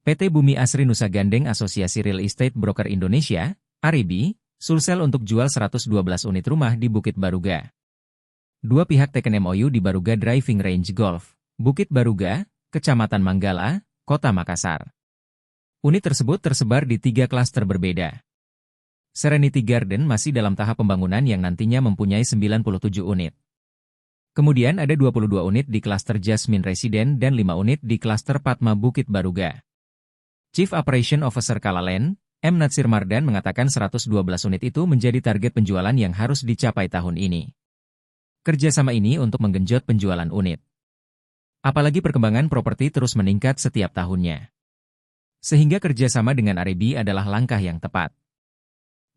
PT Bumi Asri Nusa Gandeng Asosiasi Real Estate Broker Indonesia, AREBI, Sulsel untuk jual 112 unit rumah di Bukit Baruga. Dua pihak teken MOU di Baruga Driving Range Golf, Bukit Baruga, Kecamatan Manggala, Kota Makassar. Unit tersebut tersebar di 3 klaster berbeda. Serenity Garden masih dalam tahap pembangunan yang nantinya mempunyai 97 unit. Kemudian ada 22 unit di klaster Jasmine Resident dan 5 unit di klaster Padma Bukit Baruga. Chief Operation Officer Kalalen, M. Natsir Mardan mengatakan 112 unit itu menjadi target penjualan yang harus dicapai tahun ini. Kerjasama ini untuk menggenjot penjualan unit. Apalagi perkembangan properti terus meningkat setiap tahunnya. Sehingga kerjasama dengan AREBI adalah langkah yang tepat.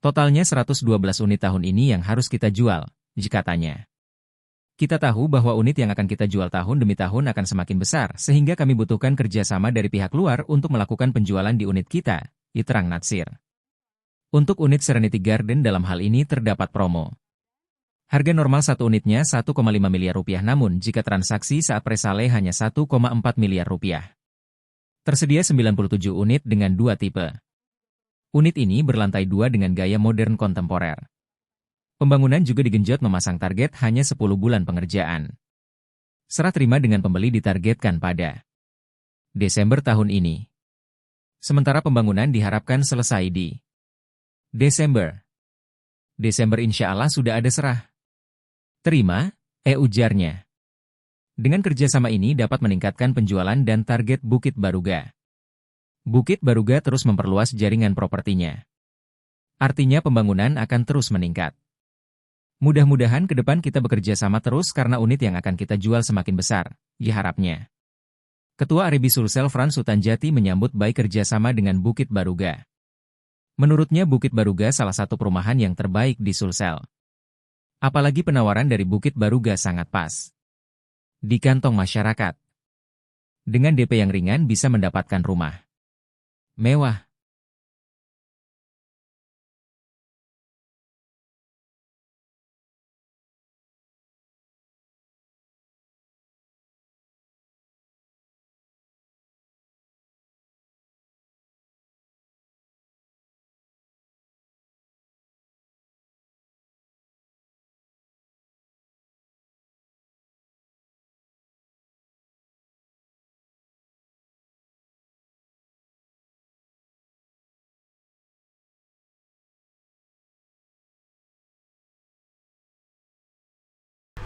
Totalnya 112 unit tahun ini yang harus kita jual, katanya. Kita tahu bahwa unit yang akan kita jual tahun demi tahun akan semakin besar, sehingga kami butuhkan kerjasama dari pihak luar untuk melakukan penjualan di unit kita, diterang Natsir. Untuk unit Serenity Garden dalam hal ini terdapat promo. Harga normal satu unitnya 1,5 miliar rupiah, namun jika transaksi saat presale hanya 1,4 miliar rupiah. Tersedia 97 unit dengan 2 tipe. Unit ini berlantai 2 dengan gaya modern kontemporer. Pembangunan juga digenjot memasang target hanya 10 bulan pengerjaan. Serah terima dengan pembeli ditargetkan pada Desember tahun ini. Sementara pembangunan diharapkan selesai di Desember. Desember insya Allah sudah ada serah terima, ujarnya. Dengan kerjasama ini dapat meningkatkan penjualan dan target Bukit Baruga. Bukit Baruga terus memperluas jaringan propertinya. Artinya pembangunan akan terus meningkat. Mudah-mudahan ke depan kita bekerja sama terus karena unit yang akan kita jual semakin besar, diharapnya. Ketua AREBI Sulsel Frans Sutanjati menyambut baik kerjasama dengan Bukit Baruga. Menurutnya Bukit Baruga salah satu perumahan yang terbaik di Sulsel. Apalagi penawaran dari Bukit Baruga sangat pas di kantong masyarakat. Dengan DP yang ringan bisa mendapatkan rumah mewah.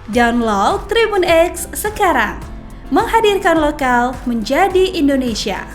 Download Tribun X sekarang, menghadirkan lokal menjadi Indonesia.